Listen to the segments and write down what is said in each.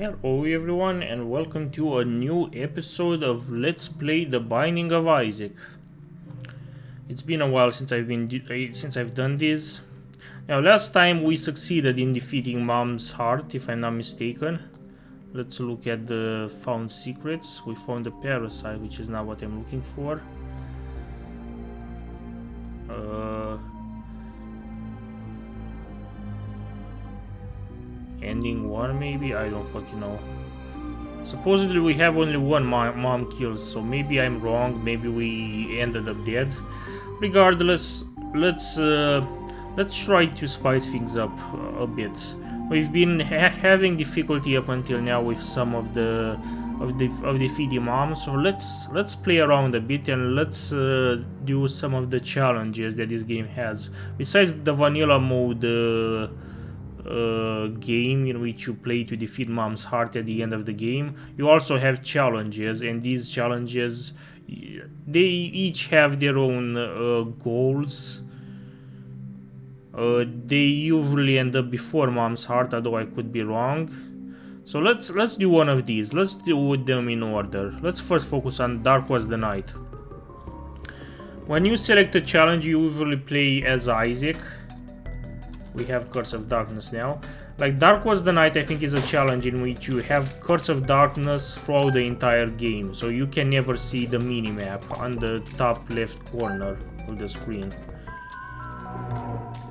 Hello everyone and welcome to a new episode of Let's Play The Binding of Isaac. It's been a while since I've done this. Now last time we succeeded in defeating Mom's heart, if I'm not mistaken. Let's look at the found secrets. We found the parasite, which is not what I'm looking for. Ending one maybe? I don't fucking know. Supposedly we have only one mom kills, so maybe I'm wrong, maybe we ended up dead. Regardless, let's try to spice things up a bit. We've been having difficulty up until now with some of the defeating moms, so let's play around a bit and let's do some of the challenges that this game has. Besides the vanilla mode game in which you play to defeat Mom's heart at the end of the game, you also have challenges, and these challenges, they each have their own goals. They usually end up before Mom's heart, although I could be wrong. So let's do one of these. Let's do them in order. Let's first focus on Dark Was the Night. When you select a challenge, you usually play as Isaac. We have Curse of Darkness now. Like Dark Was the Night, I think, is a challenge in which you have Curse of Darkness throughout the entire game, so you can never see the minimap on the top left corner of the screen.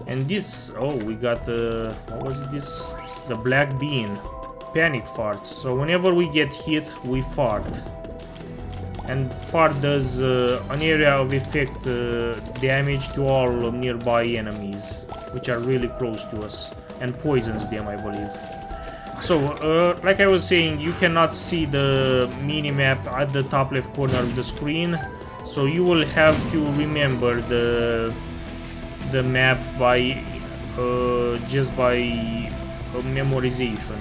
And this, oh, we got what was this? The black bean, panic farts. So whenever we get hit, we fart. And fart does an area of effect damage to all nearby enemies, which are really close to us, and poisons them, I believe. So, like I was saying, you cannot see the minimap at the top left corner of the screen, so you will have to remember the map by just by memorization.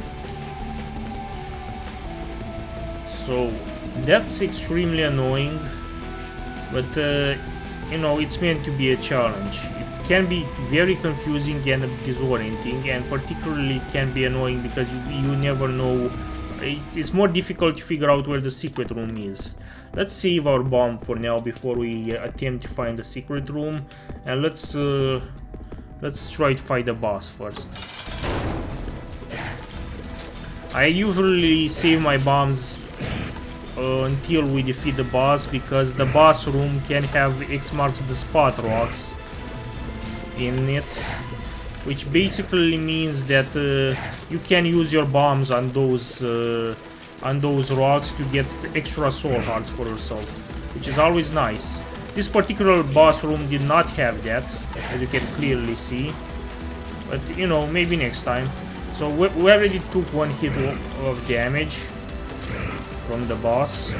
So that's extremely annoying, but you know, it's meant to be a challenge. It can be very confusing and disorienting, and particularly it can be annoying because you never know. It's more difficult to figure out where the secret room is. Let's save our bomb for now before we attempt to find the secret room, and let's try to fight the boss first. I usually save my bombs until we defeat the boss, because the boss room can have X marks the spot rocks in it, which basically means that you can use your bombs on those rocks to get extra soul hearts for yourself, which is always nice. This particular boss room did not have that, as you can clearly see, but you know, maybe next time. So we already took one hit of damage from the boss,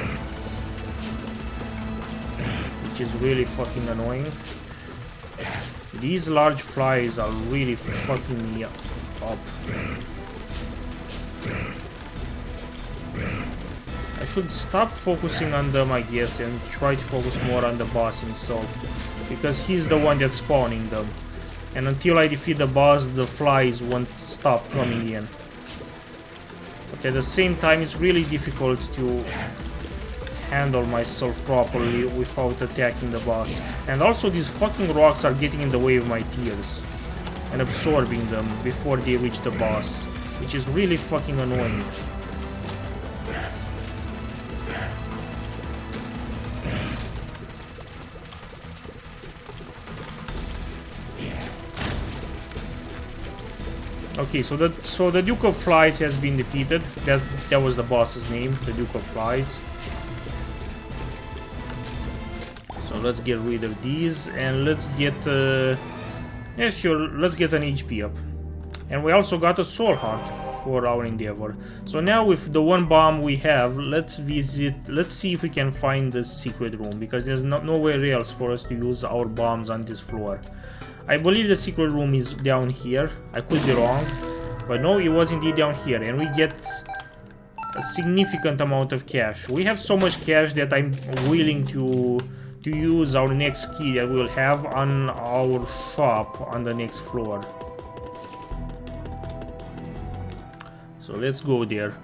which is really fucking annoying. These large flies are really fucking me up. I should stop focusing on them, I guess, and try to focus more on the boss himself, because he's the one that's spawning them. And until I defeat the boss, the flies won't stop coming in. But at the same time, it's really difficult to handle myself properly without attacking the boss. And also, these fucking rocks are getting in the way of my tears and absorbing them before they reach the boss, which is really fucking annoying. Okay, so the Duke of Flies has been defeated. That was the boss's name, the Duke of Flies. So let's get rid of these, and let's get yeah, sure, let's get an HP up. And we also got a soul heart for our endeavor. So now with the one bomb we have, let's see if we can find the secret room, because there's nowhere else for us to use our bombs on this floor. I believe the secret room is down here. I could be wrong, but no, it was indeed down here, and we get a significant amount of cash. We have so much cash that I'm willing to use our next key that we'll have on our shop on the next floor. So let's go there.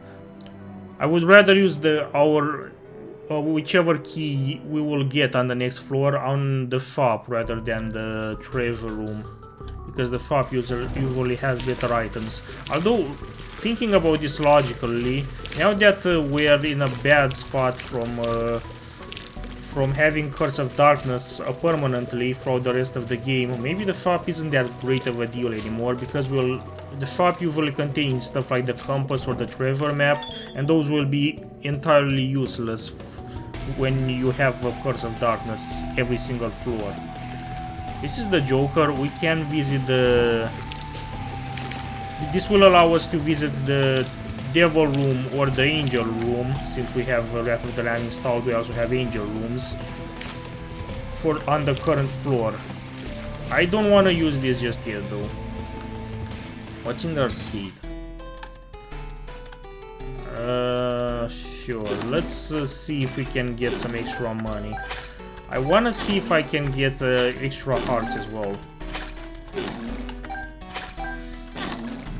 I would rather use our whichever key we will get on the next floor on the shop rather than the treasure room, because the shop usually has better items. Although, thinking about this logically, now that we're in a bad spot from having Curse of Darkness permanently throughout the rest of the game, maybe the shop isn't that great of a deal anymore, because the shop usually contains stuff like the compass or the treasure map, and those will be entirely useless when you have a Curse of Darkness every single floor. This is the Joker. We can visit the... This will allow us to visit the Devil Room or the Angel Room. Since we have Wrath of the Lamb installed, we also have Angel Rooms on the current floor. I don't want to use this just yet though. What's in the arcade? Sure. Let's see if we can get some extra money. I want to see if I can get extra hearts as well.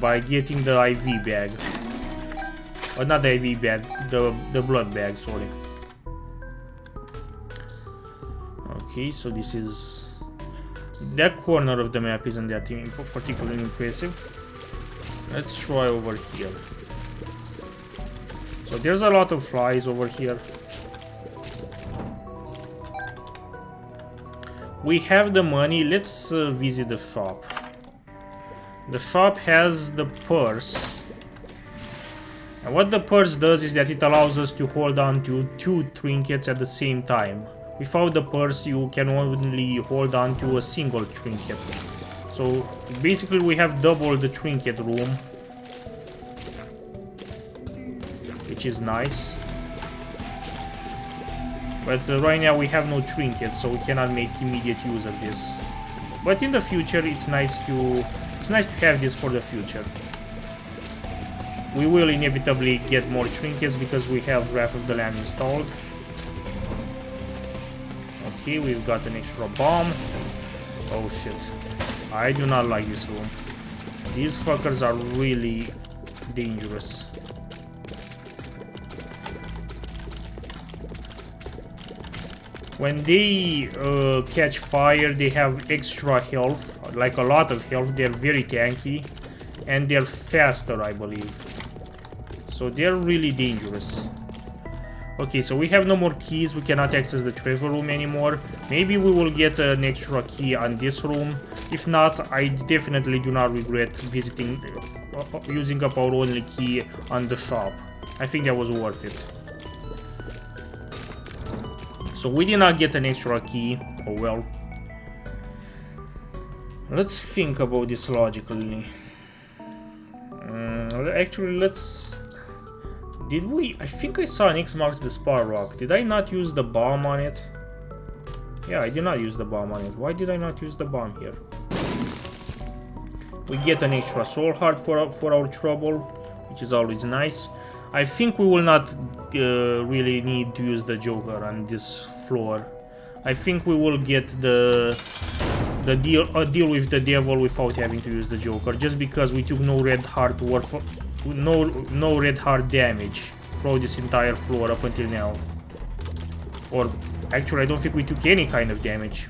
By getting the IV bag. Not the IV bag, the blood bag, sorry. Okay, so this is... That corner of the map isn't that particularly impressive. Let's try over here. So there's a lot of flies over here. We have the money, let's visit the shop. The shop has the purse. And what the purse does is that it allows us to hold on to 2 trinkets at the same time. Without the purse, you can only hold on to a single trinket. So basically we have double the trinket room, which is nice. But right now we have no trinkets, so we cannot make immediate use of this. But in the future, it's nice to have this for the future. We will inevitably get more trinkets because we have Wrath of the Lamb installed. Okay, we've got an extra bomb. Oh shit. I do not like this room. These fuckers are really dangerous. When they catch fire, they have extra health, like a lot of health. They're very tanky, and they're faster, I believe. So they're really dangerous. Okay, so we have no more keys. We cannot access the treasure room anymore. Maybe we will get an extra key on this room. If not, I definitely do not regret visiting, using up our only key on the shop. I think that was worth it. So we did not get an extra key. Oh well. Let's think about this logically. Actually, let's... Did we... I think I saw an X marks the spot rock. Did I not use the bomb on it? Yeah, I did not use the bomb on it. Why did I not use the bomb here? We get an extra soul heart for our trouble, which is always nice. I think we will not really need to use the Joker on this floor. I think we will get a deal with the devil without having to use the Joker, just because we took no red heart no red heart damage throughout this entire floor up until now. Or actually, I don't think we took any kind of damage.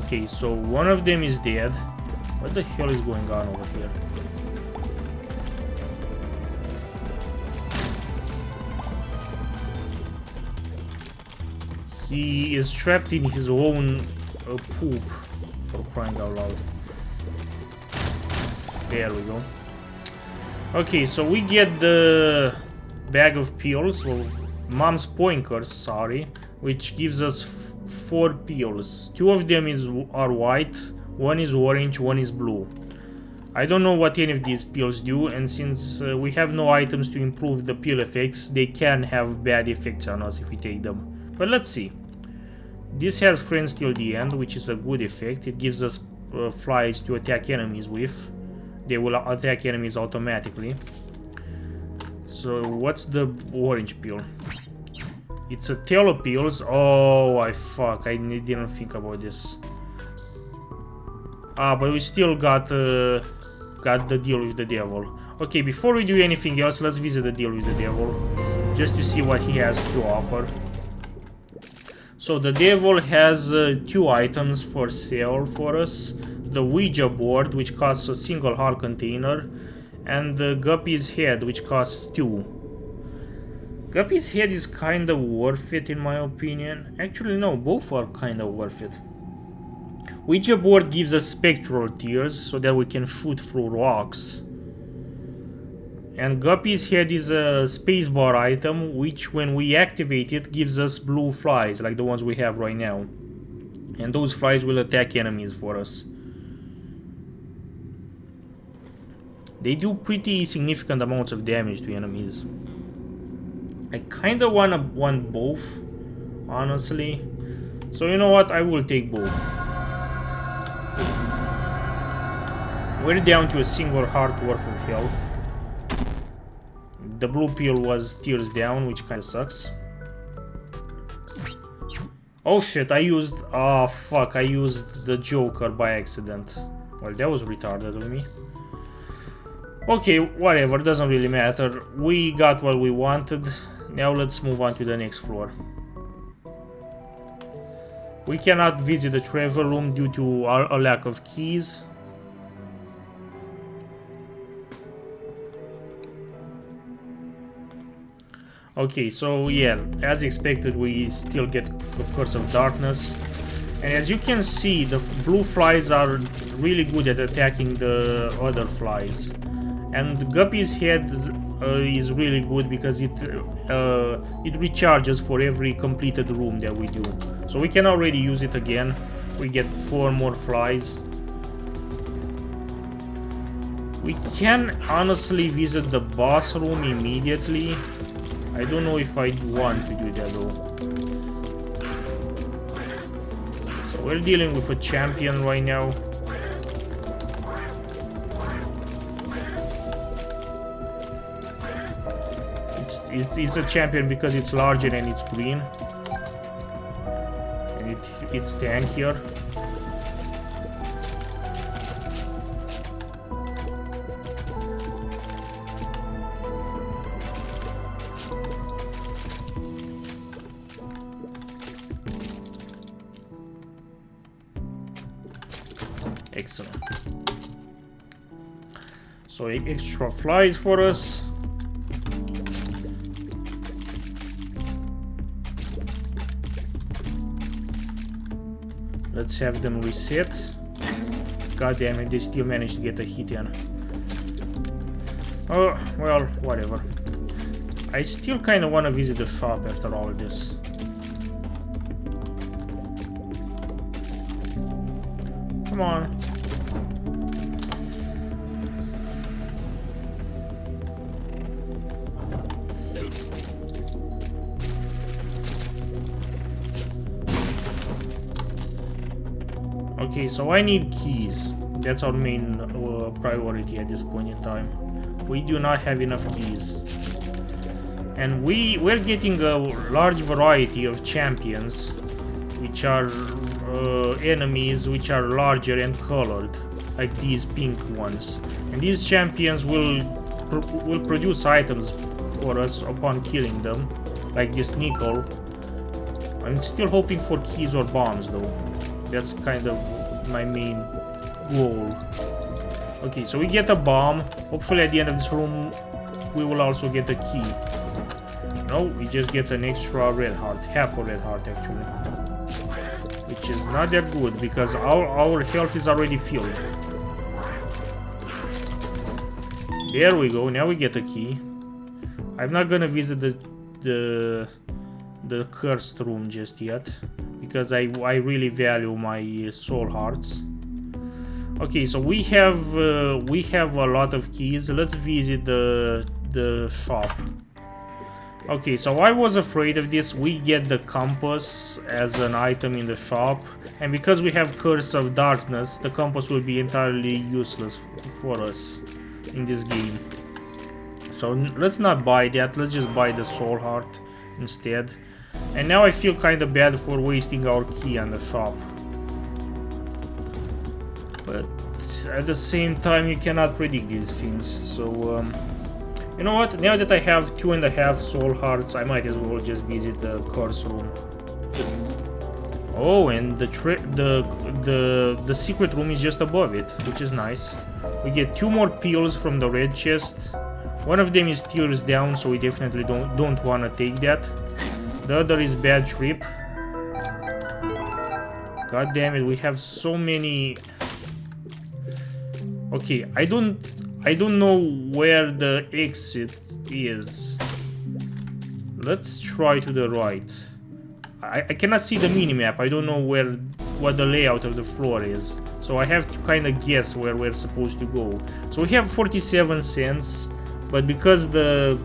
Okay, so one of them is dead. What the hell is going on over here? He is trapped in his own poop, for crying out loud. There we go. Okay, so we get the bag of pills, or mom's poinkers, sorry, which gives us 4 pills. 2 of them are white, 1 is orange, 1 is blue. I don't know what any of these pills do, and since we have no items to improve the pill effects, they can have bad effects on us if we take them. But let's see. This has friends till the end, which is a good effect. It gives us flies to attack enemies with. They will attack enemies automatically. So what's the orange pill? It's a telepills. Oh, I didn't think about this. Ah, but we still got the deal with the devil. Okay, before we do anything else, let's visit the deal with the devil, just to see what he has to offer. So the devil has 2 items for sale for us. The Ouija board, which costs a single heart container, and the Guppy's head, which costs 2. Guppy's head is kinda worth it in my opinion. Actually no, both are kinda worth it. Ouija board gives us spectral tears so that we can shoot through rocks. And Guppy's head is a spacebar item, which when we activate it gives us blue flies, like the ones we have right now. And those flies will attack enemies for us. They do pretty significant amounts of damage to enemies. I kinda want both, honestly. So you know what, I will take both. We're down to a single heart worth of health. The blue pill was tears down, which kinda sucks. Oh shit, I used... oh fuck, I used the Joker by accident. Well, that was retarded of me. Okay, whatever, doesn't really matter. We got what we wanted. Now let's move on to the next floor. We cannot visit the treasure room due to a lack of keys. Okay, so yeah, as expected, we still get the Curse of Darkness. And as you can see, the blue flies are really good at attacking the other flies. And Guppy's head is really good because it recharges for every completed room that we do. So we can already use it again. We get 4 more flies. We can honestly visit the boss room immediately. I don't know if I want to do that though. So we're dealing with a champion right now. It's a champion because it's larger and it's green. And it's tankier. Excellent. So extra flies for us. Let's have them reset. God damn it, they still managed to get a hit in. Oh, well, whatever. I still kind of want to visit the shop after all of this. Come on. Okay, so I need keys. That's our main priority at this point in time. We do not have enough keys. And we're getting a large variety of champions, which are enemies which are larger and colored, like these pink ones. And these champions will produce items for us upon killing them, like this nickel. I'm still hoping for keys or bombs though. That's kind of my main goal. Okay, so we get a bomb. Hopefully at the end of this room we will also get a key. No, we just get an extra red heart. Half a red heart actually. Which is not that good because our health is already filled. There we go, now we get a key. I'm not gonna visit the cursed room just yet, because I really value my soul hearts. Okay, so we have a lot of keys. Let's visit the shop. Okay, so I was afraid of this. We get the compass as an item in the shop, and because we have Curse of Darkness, the compass will be entirely useless for us in this game. So let's not buy that, let's just buy the Soul Heart instead. And now I feel kinda bad for wasting our key on the shop. But at the same time, you cannot predict these things, so you know what? Now that I have 2.5 soul hearts, I might as well just visit the curse room. Oh, and the secret room is just above it, which is nice. We get 2 more pills from the red chest. One of them is tears down, so we definitely don't want to take that. The other is bad trip. God damn it, we have so many. Okay, I don't know where the exit is. Let's try to the right. I cannot see the minimap. I don't know what the layout of the floor is. So I have to kind of guess where we're supposed to go. So we have 47 cents, but because the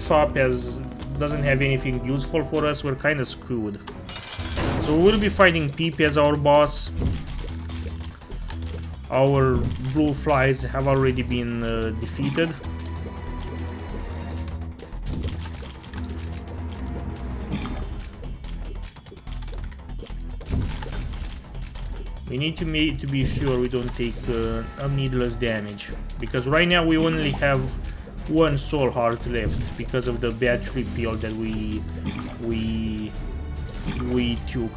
shop doesn't have anything useful for us, we're kind of screwed. So we will be fighting Peep as our boss. Our blue flies have already been defeated. We need to be sure we don't take needless damage, because right now we only have 1 soul heart left because of the bad trip pill that we took.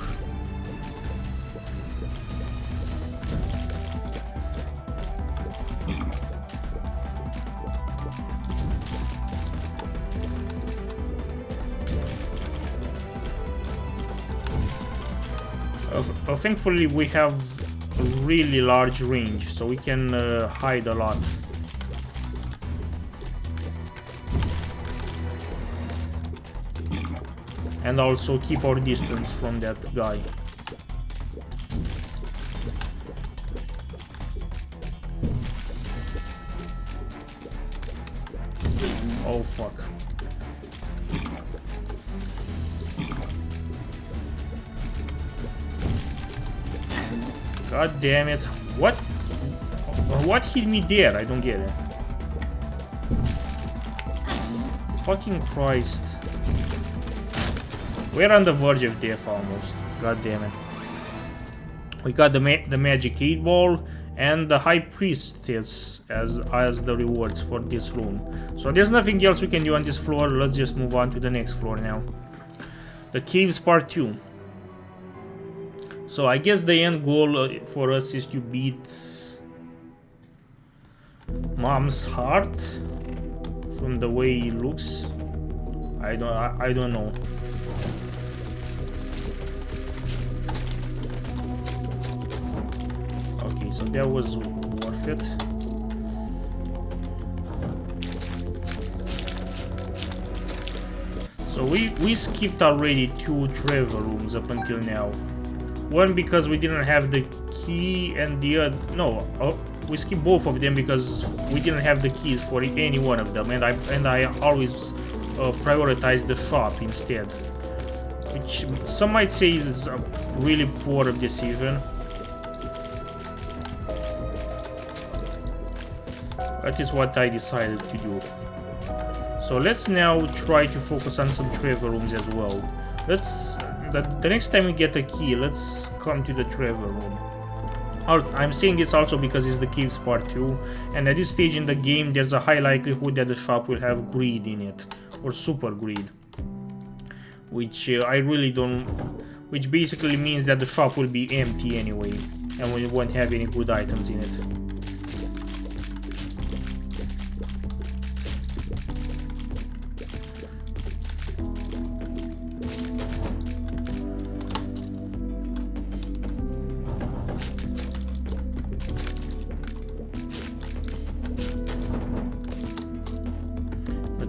Thankfully we have a really large range, so we can hide a lot. And also keep our distance from that guy. Oh fuck. God damn it. What hit me there? I don't get it. Fucking Christ. We're on the verge of death almost. God damn it. We got the magic 8 ball and the high priestess as the rewards for this room. So there's nothing else we can do on this floor. Let's just move on to the next floor now. The caves part 2. So I guess the end goal for us is to beat Mom's heart, from the way it looks. I don't know. Okay, so that was worth it. So we skipped already 2 treasure rooms up until now. One because we didn't have the key, and the other we skipped both of them because we didn't have the keys for any one of them, and I always prioritize the shop instead, which some might say is a really poor decision. That is what I decided to do. So let's now try to focus on some treasure rooms as well. The next time we get a key, let's come to the treasure room. I'm saying this also because it's the caves part 2, and at this stage in the game there's a high likelihood that the shop will have greed in it, or super greed, which I really don't, which basically means that the shop will be empty anyway, and we won't have any good items in it.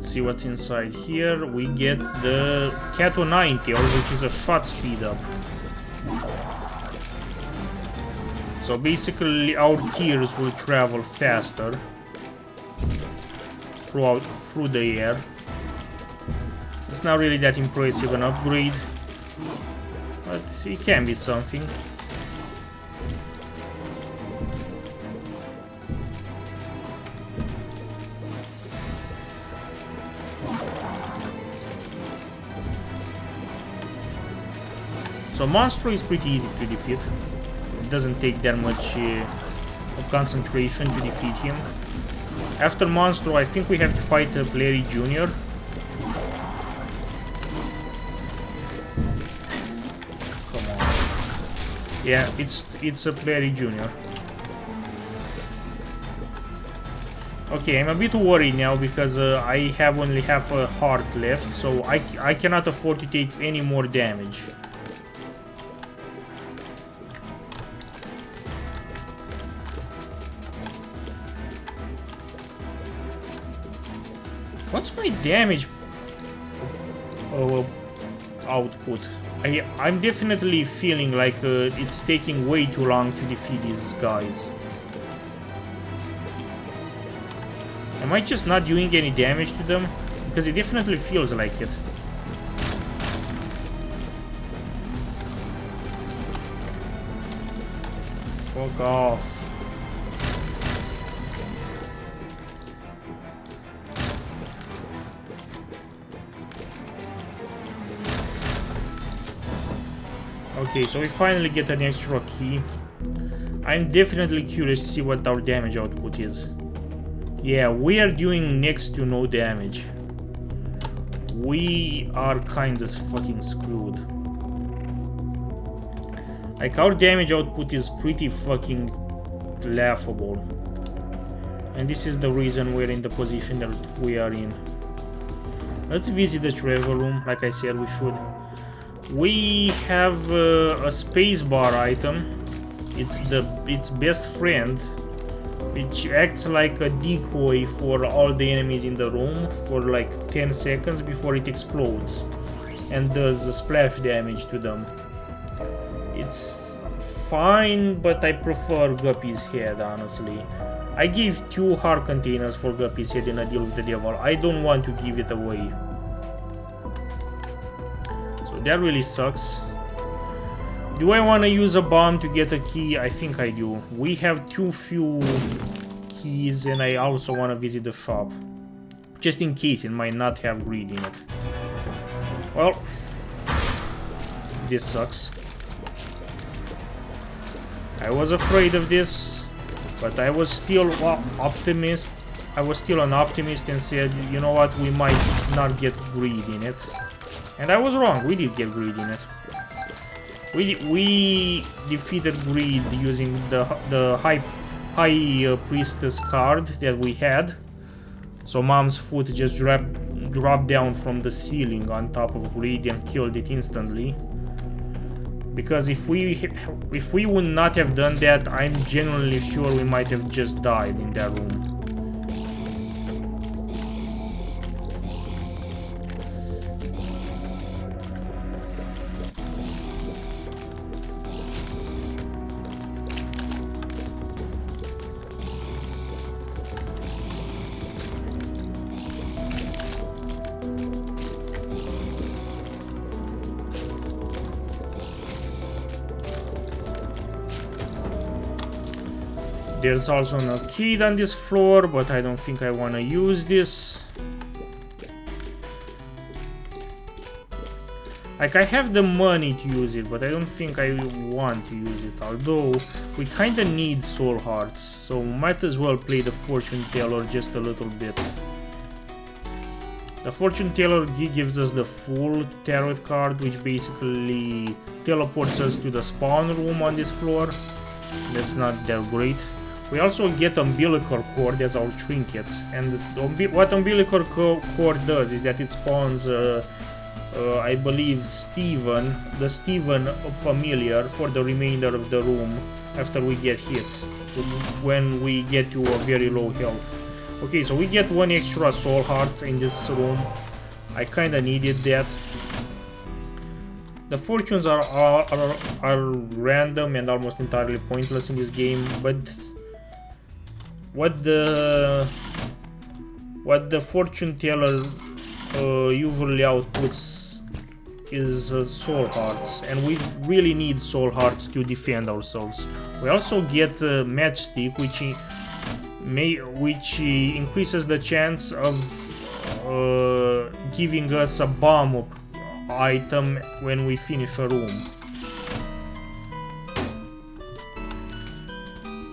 See what's inside here. We get the Kato 90, which is a shot speed up. So basically our tears will travel faster through the air. not really that impressive an upgrade, but it can be something. So Monstro is pretty easy to defeat. It doesn't take that much concentration to defeat him. After Monstro, I think we have to fight Larry Jr. Come on. Yeah, it's a Larry Jr. Okay, I'm a bit worried now because I have only half a heart left, so I cannot afford to take any more damage. What's my damage output? I'm definitely feeling like it's taking way too long to defeat these guys. Am I just not doing any damage to them? Because it definitely feels like it. Fuck off. Okay, so we finally get an extra key. I'm definitely curious to see what our damage output is. Yeah, we are doing next to no damage. We are kinda fucking screwed. Like, our damage output is pretty fucking laughable. And this is the reason we're in the position that we are in. Let's visit the treasure room, like I said we should. We have a spacebar item. It's its best friend, which acts like a decoy for all the enemies in the room for like 10 seconds before it explodes and does splash damage to them. It's fine, but I prefer Guppy's head, honestly. I gave 2 heart containers for Guppy's head in a deal with the devil. I don't want to give it away. That really sucks. Do I want to use a bomb to get a key? I think I do. We have too few keys, and I also want to visit the shop. Just in case it might not have greed in it. Well, this sucks. I was afraid of this, but I was still optimist. I was still an optimist and said, you know what, we might not get greed in it. And I was wrong, we did get greed in it. We defeated greed using the high priestess card that we had. So Mom's foot just dropped down from the ceiling on top of greed and killed it instantly. Because if we would not have done that, I'm genuinely sure we might have just died in that room. There's also no key on this floor, but I don't think I want to use this. Like, I have the money to use it, but I don't think I want to use it. Although, we kinda need soul hearts, so might as well play the fortune teller just a little bit. The fortune teller gives us the full tarot card, which basically teleports us to the spawn room on this floor. That's not that great. We also get umbilical cord as our trinket, and what umbilical cord does is that it spawns, I believe, the Steven familiar for the remainder of the room after we get hit, when we get to a very low health. Okay, so we get 1 extra soul heart in this room. I kinda needed that. The fortunes are random and almost entirely pointless in this game, but what the fortune teller usually outputs is soul hearts, and we really need soul hearts to defend ourselves. We also get matchstick, which increases the chance of giving us a bomb item when we finish a room.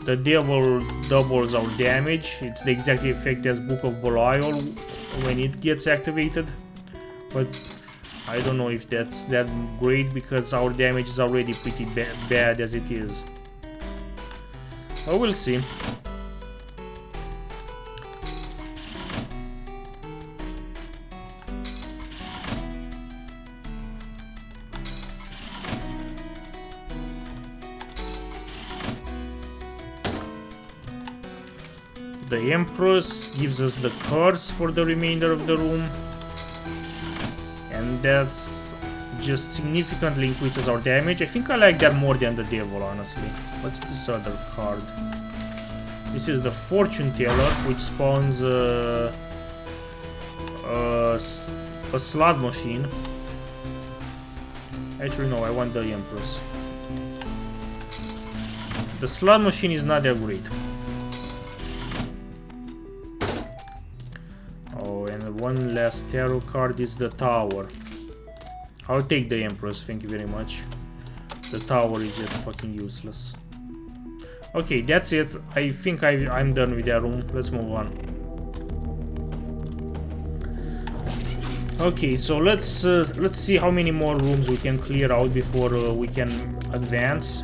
The devil doubles our damage. It's the exact effect as Book of Belial when it gets activated, but I don't know if that's that great because our damage is already pretty bad as it is. But we'll see. The Empress gives us the curse for the remainder of the room, and that's just significantly increases our damage. I think I like that more than the devil, honestly. What's this other card? This is the Fortune Teller, which spawns a slot machine. Actually, no, I want the Empress. The slot machine is not that great. One last tarot card is the Tower. I'll take the Empress, thank you very much. The Tower is just fucking useless. Okay, that's it. I think I'm done with that room. Let's move on. Okay, so let's see how many more rooms we can clear out before we can advance.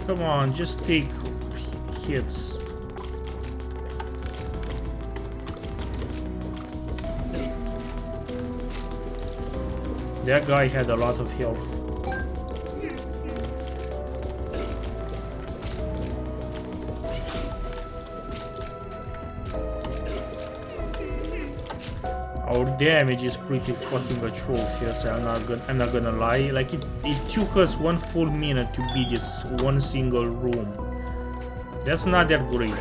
Come on, just take hits. That guy had a lot of health. Our damage is pretty fucking atrocious. I'm not gonna lie. Like it took us 1 full minute to beat this one single room. That's not that great.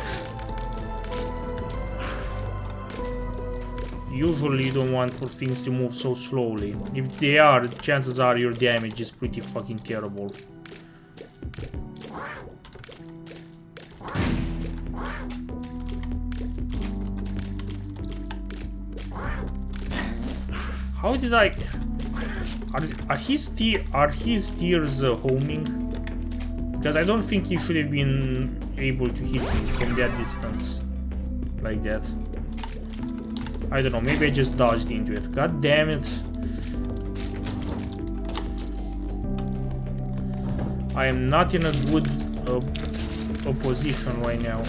Usually you don't want for things to move so slowly. If they are, chances are your damage is pretty fucking terrible. How did I... Are his tears homing? Because I don't think he should have been able to hit me from that distance. Like that. I don't know, maybe I just dodged into it. God damn it. I am not in a good position right now.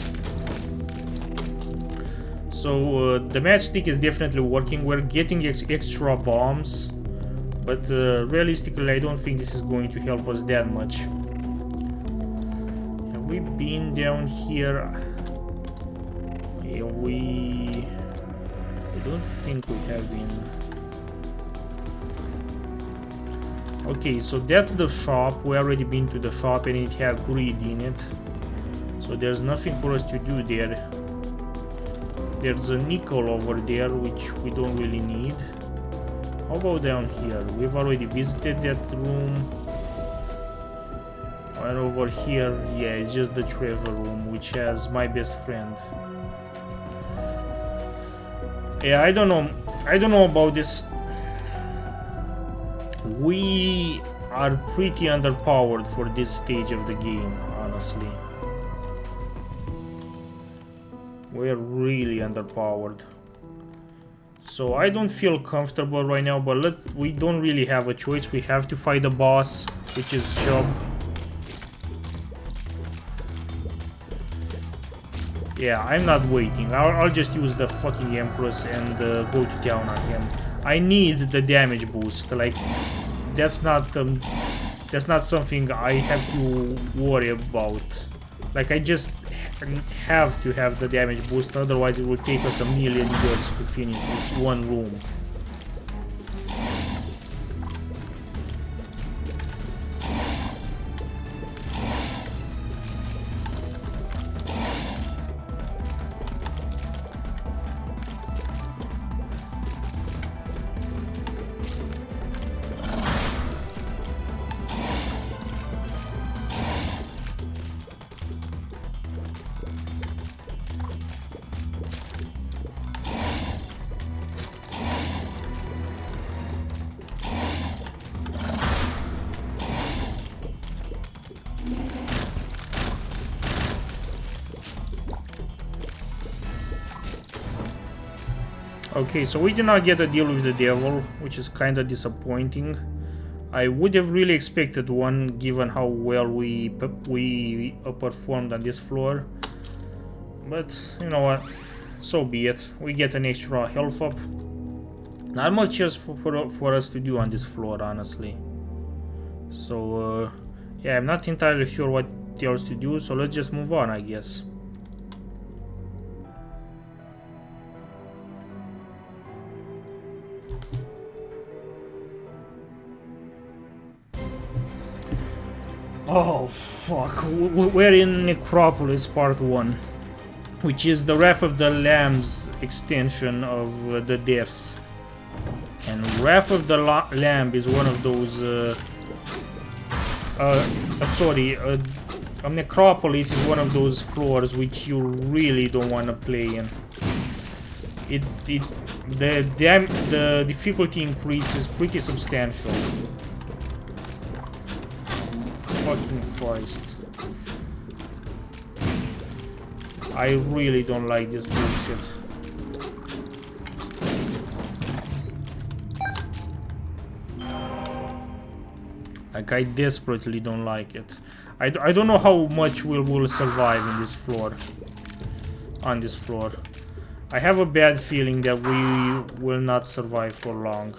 So the matchstick is definitely working. We're getting extra bombs, but realistically I don't think this is going to help us that much. Have we been down here? Yeah, I don't think we have been. Okay, so that's the shop. We already been to the shop and it had greed in it, so there's nothing for us to do there. There's a nickel over there, which we don't really need. How about down here? We've already visited that room. And over here, yeah, it's just the treasure room, which has my best friend. Yeah, I don't know about this. We are pretty underpowered for this stage of the game, honestly. We're really underpowered. So I don't feel comfortable right now, but we don't really have a choice. We have to fight the boss, which is Job. Yeah, I'm not waiting. I'll just use the fucking Empress and go to town on him. I need the damage boost. Like, that's not something I have to worry about. Like, I just have to have the damage boost, otherwise it will take us a million years to finish this one room. Okay, so we did not get a deal with the devil, which is kind of disappointing. I would have really expected one, given how well we performed on this floor. But you know what? So be it. We get an extra health up. Not much else for us to do on this floor, honestly. So yeah, I'm not entirely sure what else to do. So let's just move on, I guess. Oh fuck, we're in Necropolis Part 1, which is the Wrath of the Lamb's extension of the deaths. And Wrath of the Lamb is one of those, Necropolis is one of those floors which you really don't want to play in. The difficulty increase is pretty substantial. Fucking Christ. I really don't like this bullshit. Like, I desperately don't like it. I don't know how much we'll survive in this floor. On this floor. I have a bad feeling that we will not survive for long.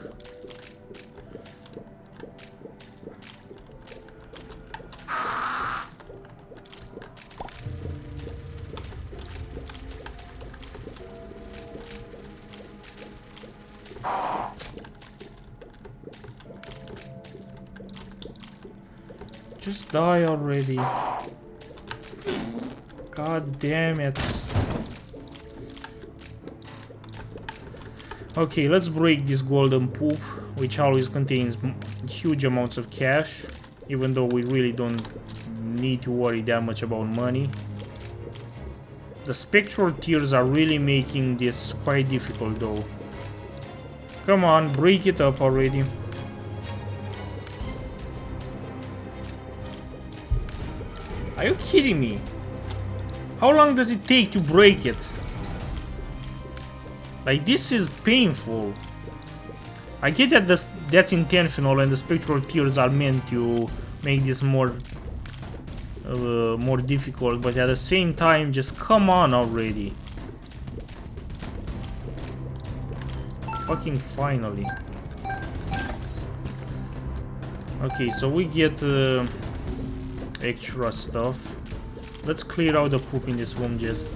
Just die already. God damn it. Okay, let's break this golden poop, which always contains huge amounts of cash, even though we really don't need to worry that much about money. The spectral tears are really making this quite difficult though. Come on, break it up already. Are you kidding me? How long does it take to break it? Like, this is painful. I get that that's intentional and the spectral tears are meant to make this more difficult, but at the same time, just come on already. Fucking finally. Okay, so we get extra stuff. Let's clear out the poop in this room just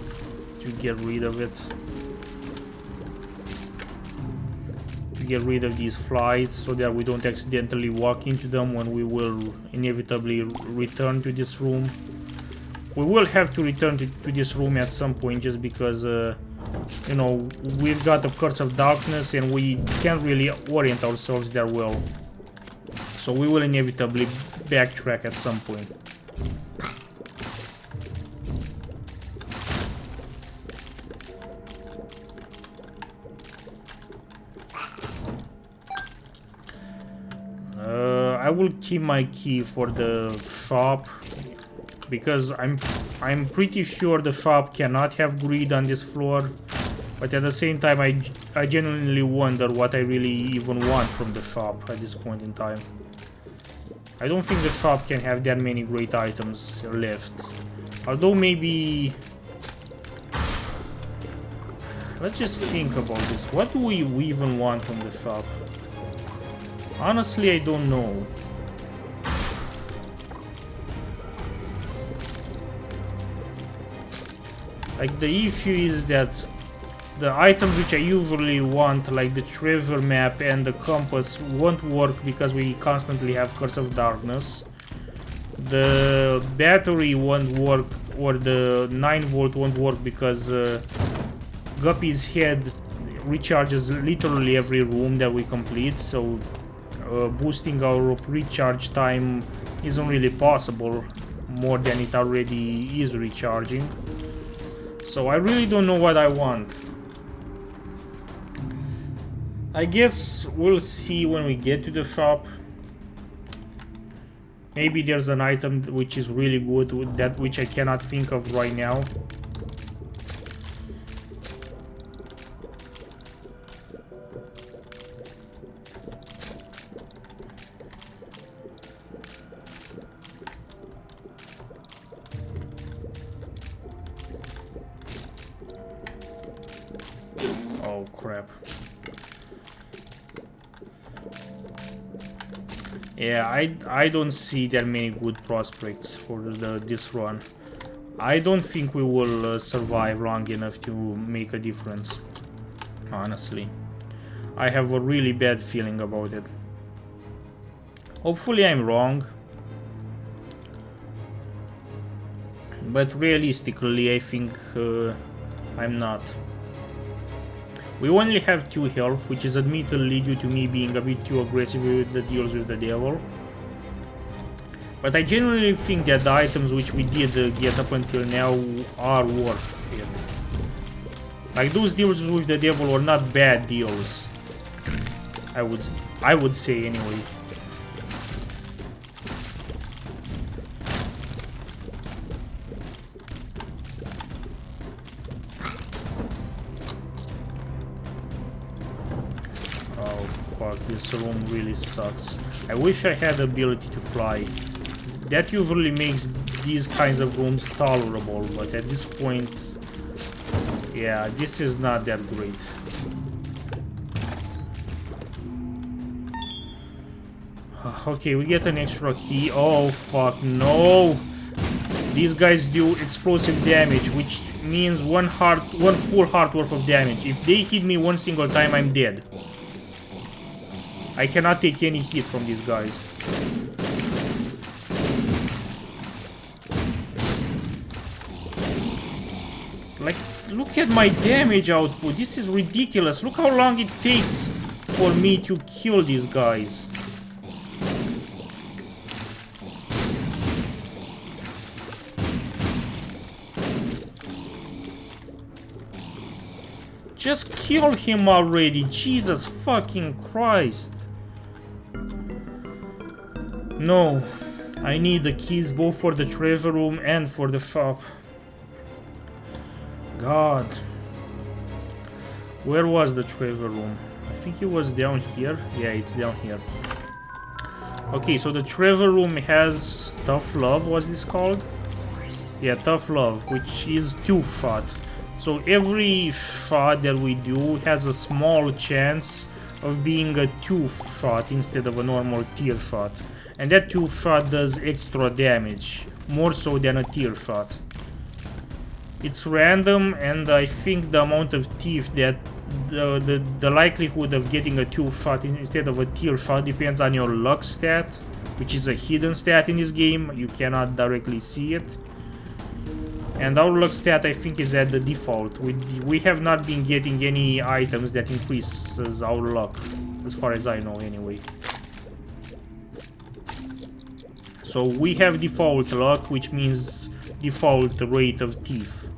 to get rid of it. To get rid of these flies so that we don't accidentally walk into them when we will inevitably return to this room. We will have to return to this room at some point just because, you know, we've got the Curse of Darkness and we can't really orient ourselves that well. So we will inevitably backtrack at some point. I will keep my key for the shop because I'm pretty sure the shop cannot have greed on this floor, but at the same time I genuinely wonder what I really even want from the shop at this point in time. I don't think the shop can have that many great items left, although maybe... Let's just think about this. What do we even want from the shop? Honestly, I don't know. Like, the issue is that the items which I usually want, like the treasure map and the compass, won't work because we constantly have Curse of Darkness. The battery won't work, or the 9-volt won't work because Guppy's head recharges literally every room that we complete, so boosting our recharge time isn't really possible more than it already is recharging. So I really don't know what I want. I guess we'll see when we get to the shop. Maybe there's an item which is really good with that, which I cannot think of right now. crap. Yeah, I don't see that many good prospects for this run. I don't think we will survive long enough to make a difference, honestly. I have a really bad feeling about it. Hopefully I'm wrong. But realistically, I think I'm not. We only have 2 health, which is admittedly due to me being a bit too aggressive with the deals with the devil. But I genuinely think that the items which we did get up until now are worth it. Like, those deals with the devil were not bad deals. I would say anyway. Oh fuck, this room really sucks. I wish I had the ability to fly. That usually makes these kinds of rooms tolerable, but at this point, yeah, this is not that great. Okay, we get an extra key. Oh fuck, no! These guys do explosive damage, which means one full heart worth of damage. If they hit me one single time, I'm dead. I cannot take any hit from these guys. Like, look at my damage output. This is ridiculous. Look how long it takes for me to kill these guys. Just kill him already. Jesus fucking Christ. No. I need the keys both for the treasure room and for the shop. God. Where was the treasure room? I think it was down here. Yeah, it's down here. Okay, so the treasure room has Tough Love, what's this called? Yeah, Tough Love, which is 2-shot. So every shot that we do has a small chance of being a 2-shot instead of a normal tier shot. And that 2-shot does extra damage, more so than a tier shot. It's random, and I think the amount of teeth that the likelihood of getting a 2-shot instead of a tier shot depends on your luck stat, which is a hidden stat in this game. You cannot directly see it. And our luck stat, I think, is at the default. We have not been getting any items that increases our luck, as far as I know anyway. So we have default luck, which means default rate of teeth.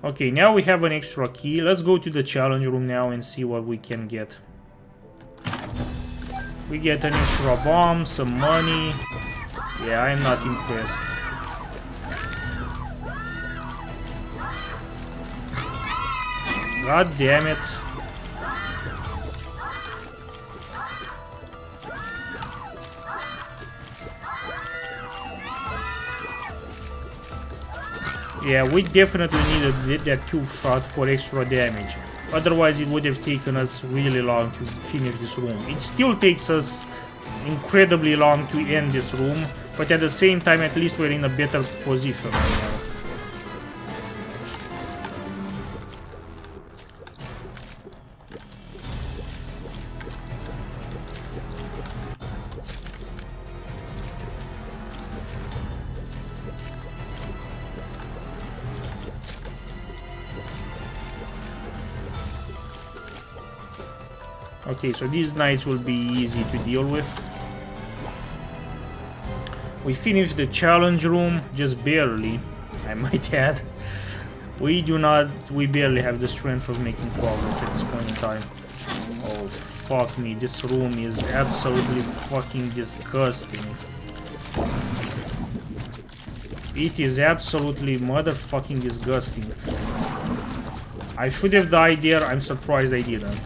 Okay, now we have an extra key. Let's go to the challenge room now and see what we can get. We get an extra bomb, some money. Yeah, I'm not impressed. God damn it. Yeah, we definitely needed that 2-shot for extra damage. Otherwise, it would have taken us really long to finish this room. It still takes us incredibly long to end this room, but at the same time, at least we're in a better position right now. Okay, so these knights will be easy to deal with. We finished the challenge room, just barely, I might add. We barely have the strength of making progress at this point in time. Oh, fuck me, this room is absolutely fucking disgusting. It is absolutely motherfucking disgusting. I should have died there, I'm surprised I didn't.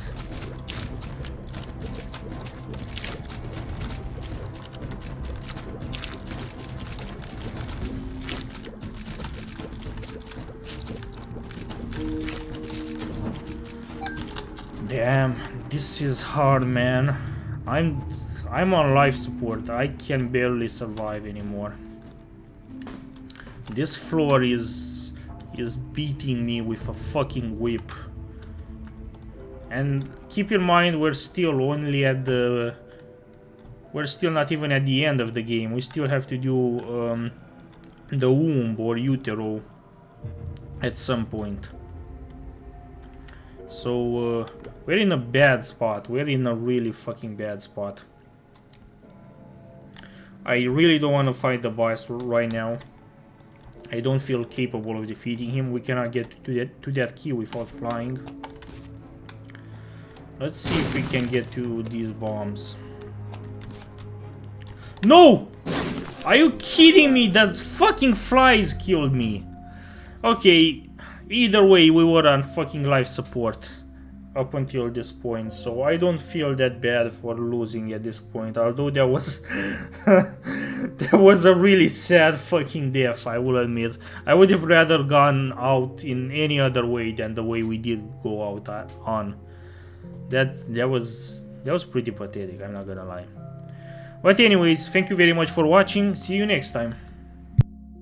Damn, this is hard, man. I'm on life support. I can barely survive anymore. This floor is beating me with a fucking whip. And keep in mind, we're still only at the... We're still not even at the end of the game. We still have to do the womb or utero at some point. So we're in a bad spot. We're in a really fucking bad spot. I really don't want to fight the boss right now. I don't feel capable of defeating him. We cannot get to that key without flying. Let's see if we can get to these bombs. No! Are you kidding me? That fucking flies killed me. Okay, either way, we were on fucking life support up until this point, so I don't feel that bad for losing at this point, although there was there was a really sad fucking death, I will admit. I would have rather gone out in any other way than the way we did go out on. That was pretty pathetic, I'm not gonna lie. But anyways, thank you very much for watching, see you next time.